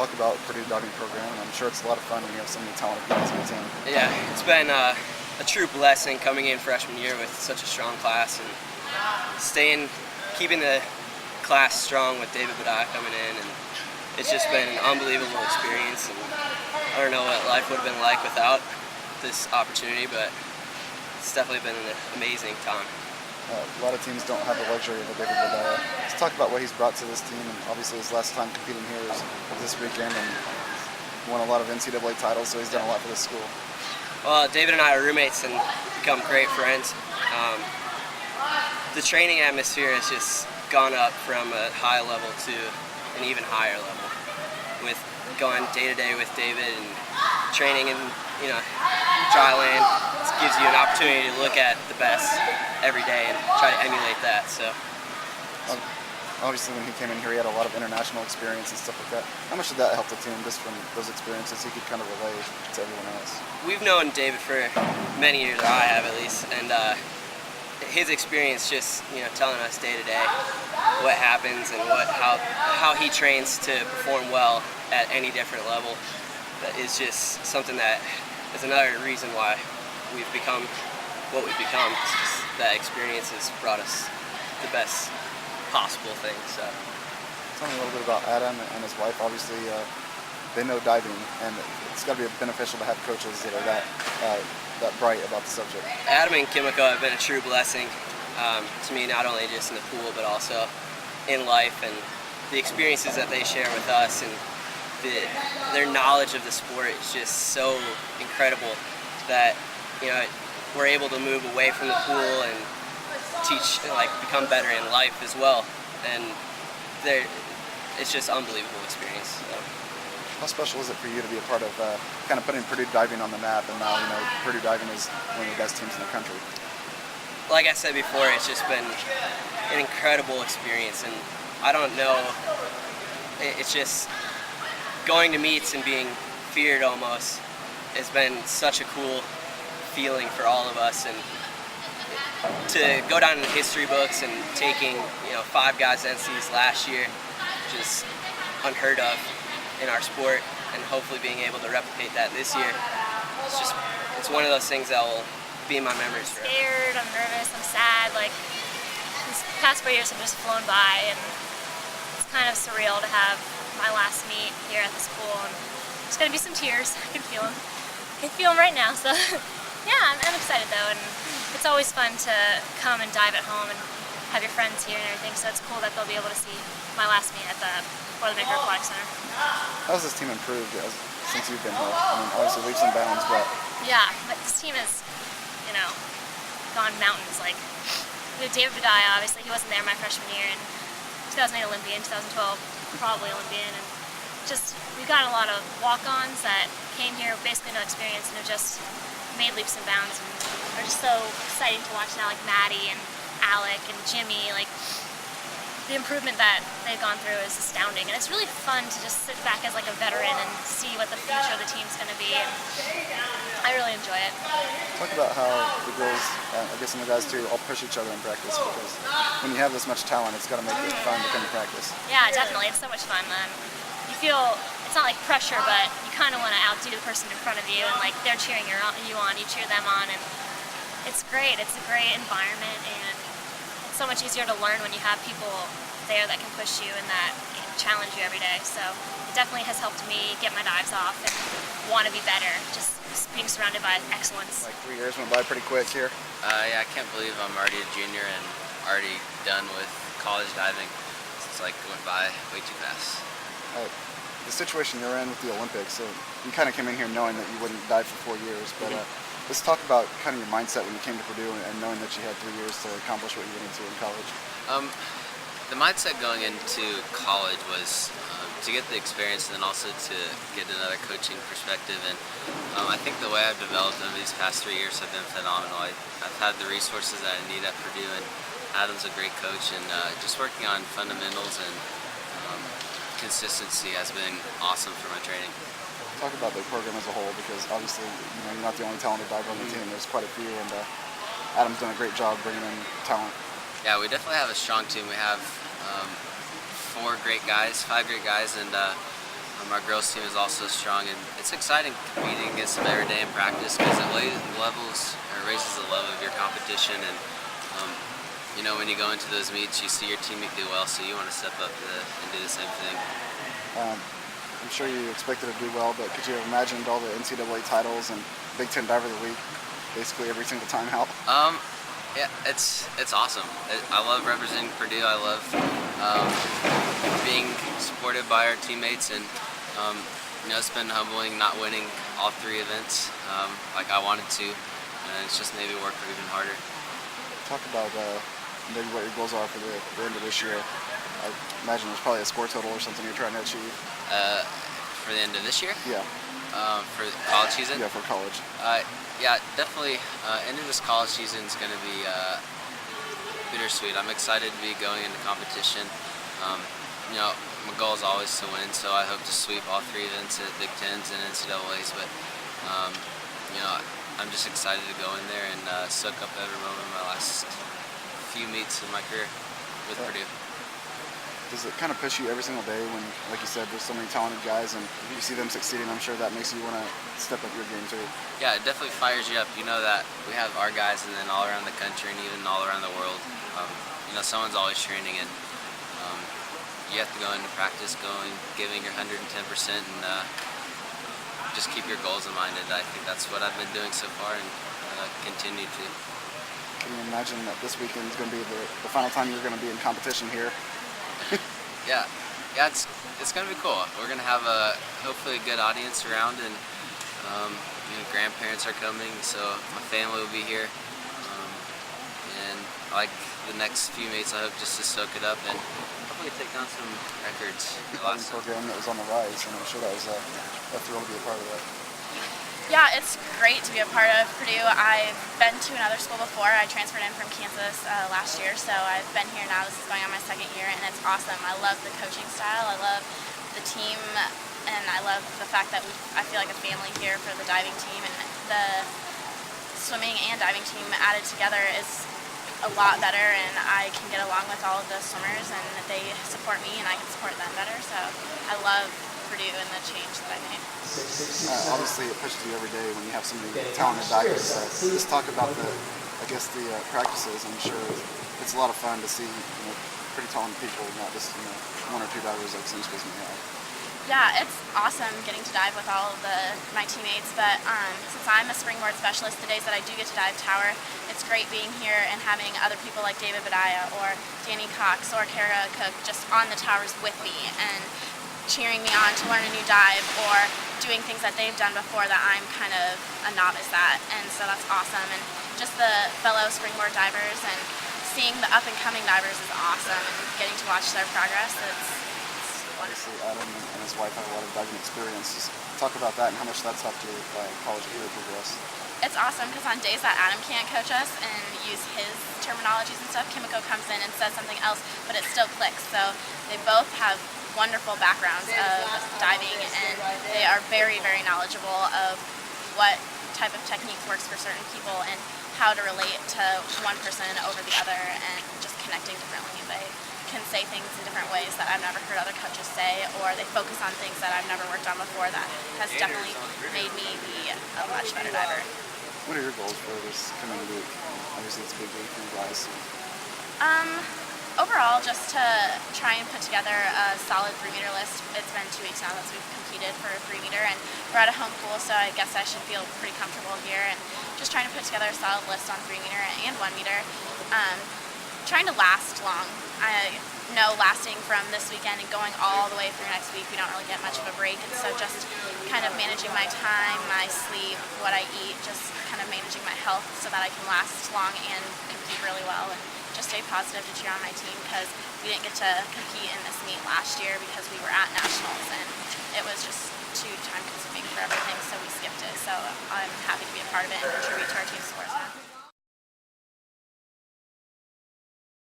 talk about Purdue diving program, and I'm sure it's a lot of fun when you have so many talented guys on the team. Yeah, it's been a true blessing coming in freshman year with such a strong class and keeping the class strong with David Boudia coming in, and it's just been an unbelievable experience. And I don't know what life would have been like without this opportunity, but it's definitely been an amazing time. A lot of teams don't have the luxury of a David Boudia. Let's talk about what he's brought to this team, and obviously his last time competing here is this weekend, and won a lot of NCAA titles, so he's done a lot for this school. Well, David and I are roommates and become great friends. The training atmosphere has just gone up from a high level to an even higher level. With going day to day with David and training in dry land, it gives you an opportunity to look at the best every day and try to emulate that. So. Obviously, when he came in here, he had a lot of international experience and stuff like that. How much did that help the team, just from those experiences he could kind of relay to everyone else? We've known David for many years, or I have at least, and his experience just telling us day to day what happens and how he trains to perform well at any different level. That is just something that is another reason why we've become what we've become. It's just that experience has brought us the best possible thing. So, tell me a little bit about Adam and his wife. Obviously, they know diving, and it's got to be beneficial to have coaches that are that bright about the subject. Adam and Kimiko have been a true blessing to me, not only just in the pool, but also in life, and the experiences that they share with us, and their knowledge of the sport is just so incredible that we're able to move away from the pool and become better in life as well, and it's just unbelievable experience. So. How special is it for you to be a part of kind of putting Purdue diving on the map, and now Purdue diving is one of the best teams in the country? Like I said before, it's just been an incredible experience, and I don't know, it's just going to meets and being feared almost has been such a cool feeling for all of us, and to go down in the history books and taking 5 guys NCs last year, just unheard of in our sport, and hopefully being able to replicate that this year. It's one of those things that will be in my memories forever. I'm scared, I'm nervous, I'm sad. These past 4 years have just flown by, and it's kind of surreal to have my last meet here at the school. And there's going to be some tears. I can feel them. I can feel them right now. So yeah, I'm excited though, and it's always fun to come and dive at home and have your friends here and everything. So it's cool that they'll be able to see my last meet at the Boilermaker Aquatic Center. How's this team improved since you've been here? I mean, obviously leaps and bounds, but yeah, but this team has, gone mountains. David Boudia, obviously, he wasn't there my freshman year, and 2008 Olympian, 2012 probably Olympian, and we've got a lot of walk-ons that came here with basically no experience and have just made leaps and bounds, and are just so exciting to watch now, like Maddie and Alec and Jimmy. The improvement that they've gone through is astounding, and it's really fun to just sit back as a veteran and see what the future of the team's going to be, and I really enjoy it. Talk about how the girls, I guess, and the guys too, all push each other in practice, because when you have this much talent, it's got to make it fun to come to practice. Yeah, definitely. It's so much fun. You feel, it's not like pressure, but you kind of want to outdo the person in front of you, and they're cheering you on, you cheer them on, and it's great. It's a great environment, and it's so much easier to learn when you have people there that can push you and that challenge you every day. So it definitely has helped me get my dives off and want to be better, just being surrounded by excellence. 3 years went by pretty quick here. Yeah, I can't believe I'm already a junior and already done with college diving. It's went by way too fast. The situation you're in with the Olympics, so you kind of came in here knowing that you wouldn't dive for 4 years, but let's talk about kind of your mindset when you came to Purdue and knowing that you had 3 years to accomplish what you wanted to in college. The mindset going into college was to get the experience and then also to get another coaching perspective. And I think the way I've developed over these past 3 years have been phenomenal. I've had the resources that I need at Purdue, and Adam's a great coach, and just working on fundamentals and consistency has been awesome for my training. Talk about the program as a whole, because obviously you're not the only talented diver on the team. There's quite a few, and Adam's done a great job bringing in talent. Yeah, we definitely have a strong team. We have 5 great guys, and Our girls team is also strong, and it's exciting competing against them every day in practice because it raises the level of your competition. And when you go into those meets, you see your teammate do well, so you want to step up and do the same thing. I'm sure you expected to do well, but could you have imagined all the NCAA titles and Big Ten Diver of the Week basically every single time out? Yeah, it's awesome. I love representing Purdue. I love being supported by our teammates, and it's been humbling not winning all 3 events like I wanted to, and it's just made me work even harder. Talk about maybe what your goals are for the end of this year. I imagine there's probably a score total or something you're trying to achieve. For the end of this year? Yeah. For college season? Yeah, for college. Yeah, definitely. End of this college season is going to be bittersweet. I'm excited to be going into competition. My goal is always to win, so I hope to sweep all 3 events at Big Tens and NCAAs. But I'm just excited to go in there and soak up every moment of my last few meets in my career with Purdue. Does it kind of push you every single day when, like you said, there's so many talented guys and you see them succeeding? I'm sure that makes you want to step up your game too. Yeah, it definitely fires you up. You know that we have our guys and then all around the country and even all around the world. Someone's always training, and you have to go into practice giving your 110% and just keep your goals in mind. And I think that's what I've been doing so far and continue to. Can you imagine that this weekend is going to be the final time you're going to be in competition here? Yeah, it's gonna be cool. We're gonna have hopefully a good audience around, and grandparents are coming, so my family will be here. And like the next few mates, I hope just to soak it up and hopefully take down some records. The program that was on the rise, and I'm sure that was a thrill to be a part of that. Yeah, it's great to be a part of Purdue. I've been to another school before. I transferred in from Kansas last year, so I've been here now. This is going on my 2nd year, and it's awesome. I love the coaching style. I love the team, and I love the fact that I feel like a family here for the diving team, and the swimming and diving team added together is a lot better, and I can get along with all of the swimmers, and they support me, and I can support them better. So I love Purdue and the change that I made. Obviously, it pushes you every day when you have so many talented divers. Just talk about the practices. I'm sure it's a lot of fun to see pretty talented people, not just 1 or 2 divers like some schools may have. Yeah, it's awesome getting to dive with all of my teammates, but since I'm a springboard specialist, the days that I do get to dive tower, it's great being here and having other people like David Boudia or Danny Cox or Kara Cook just on the towers with me and cheering me on to learn a new dive or doing things that they've done before that I'm kind of a novice at, and so that's awesome. And just the fellow springboard divers and seeing the up-and-coming divers is awesome, and getting to watch their progress, it's wonderful. Obviously, Adam and his wife have a lot of diving experience. Just talk about that and how much that's helped your college career progress. It's awesome because on days that Adam can't coach us and use his terminologies and stuff, Kimiko comes in and says something else, but it still clicks. So they both have wonderful backgrounds of diving, and they are very, very knowledgeable of what type of technique works for certain people and how to relate to one person over the other and just connecting differently. They can say things in different ways that I've never heard other coaches say, or they focus on things that I've never worked on before. That has definitely made me be a much better diver. What are your goals for this coming week? Obviously, it's a big week for you guys. Overall, just to try and put together a solid 3-meter list. It's been 2 weeks now that we've competed for a 3-meter, and we're at a home pool, so I guess I should feel pretty comfortable here. And just trying to put together a solid list on 3-meter and 1-meter. Trying to last long. I know lasting from this weekend and going all the way through next week, we don't really get much of a break, and so just kind of managing my time, my sleep, what I eat, just kind of managing my health so that I can last long and compete really well. And just stay positive to cheer on my team because we didn't get to compete in this meet last year because we were at nationals and it was just too time consuming for everything, so we skipped it. So I'm happy to be a part of it and contribute to our team's scores now.